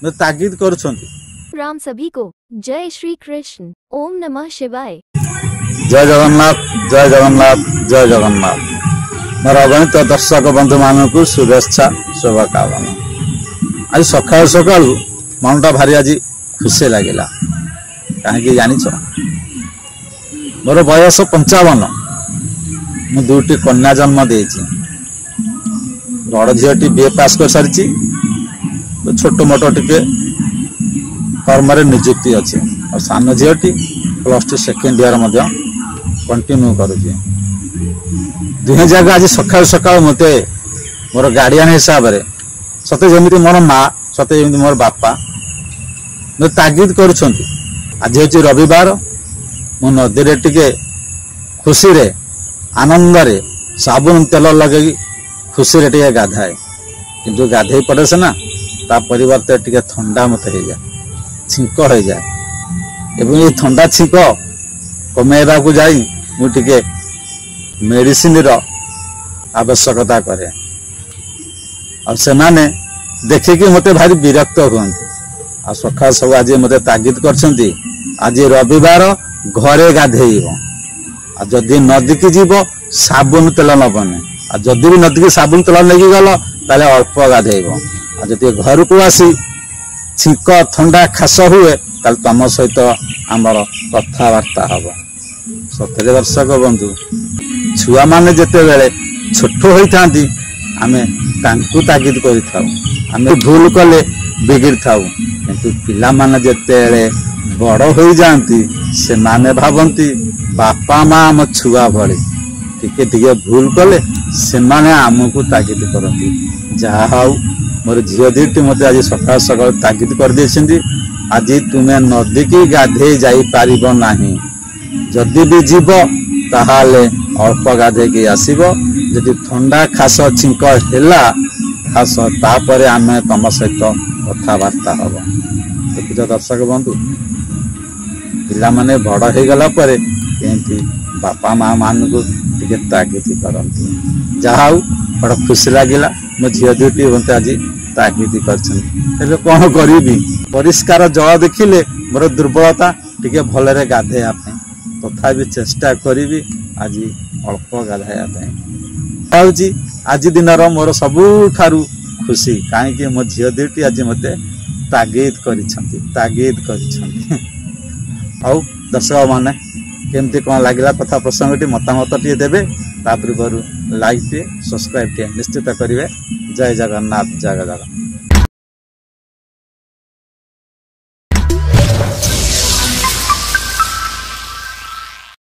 तागिद करुछंती। राम सभी को जय श्री कृष्ण। ओम नमः शिवाय। जय जगन्नाथ जय जगन्नाथ जय जगन्नाथ। मोर अगणित दर्शक बंधु मान को शुभेच्छा शुभकामना। आज सकाल सकाल मनटा भारी आज खुशी लगिला कहीं जान मोर बयस 55 मु दुटी कन्या जन्म देछि। बड़ झीटी बीए पास कर सारी छोट मोट टिके कर्म निजुक्ति अच्छे और सान झीटी +2 सेकेंड इयर कंटिन्यू करुचे। दुहे जगह आज सकाल सकाल मते मोर गार्डियन हिसाब से सते जमी मोर माँ सते जमी मोर बापा मत तागिद करुछंती। आज हूँ रविवार मु नदी रे टिके खुशी रे आनंद रे साबुन तेल लगे खुशी रे टिके गाधाए किंतु गाधे पड़े से ना ता परिवर्ते टिके ठंडा मत हो जाए छींक हो जाए एवं ये ठंडा छींक कमेवा को जाई मु टिके मेडिसिन रो आवश्यकता करे और से माने देखिकी मते भारी विरक्त हुअंती। आ सखा सब आज मते तागिद करछंती आज रविवार घरे गाधेइबो आ जदि नदी की जीव साबुन तेल नबने आ जदि भी नदी की साबुन तेल लेके गल ताले अल्प गाधेइबो आ जदि घर को आसी छींक ठंडा खास हुए ताले तम सहित आमर कथबार्ता हबो। सतरे दर्शक बंधु छुआ माने जेते बेले छोट होइथांती आमे तांकु तागिद करि थाउ आमे भूल कले बिगिड़ थाउ किंतु पिला माने जेते बड़ हो जाती से माने भावंती बापा माँ आम छुआ भली टिके टिके भूल कले से माने आमको तागिद करती। जहा हाउ मोर झील दीटी मत आज सकाल सकाल तागिद कर देछंती आज तुम्हें नदी की गाधे जाई पारिबो नाही जदि भी जीव ताहाले अल्प गाधे के आसीबो जदि ठंडा खास छिंक हेला खास तापर आमे तम सहित कथबार्ता हबो। देखिछ दर्शक बंधु पिला माने बड़ हो गला परे केंती बापा माँ मान को टिके तागिद करती। जहा बड़ खुशी लगिला मो झील दुटी मत आज तागिद कर कौन करी परिष्कार जल देखिले मोर दुर्बलता टिके भलरे गाधेया तथा भी चेष्टा करी आज अल्प गाधाया आज दिन मोर सबुठारु खुशी कहीं मो झील दुटी आज मते तागिद करिछंती। आउ दर्शक माने केमती कौन लगिला कथा प्रसंग मतामत टे देवे तापर लाइक टे सब्सक्राइब टे निश्चित करेंगे। जय जगन्नाथ जय जगन्नाथ।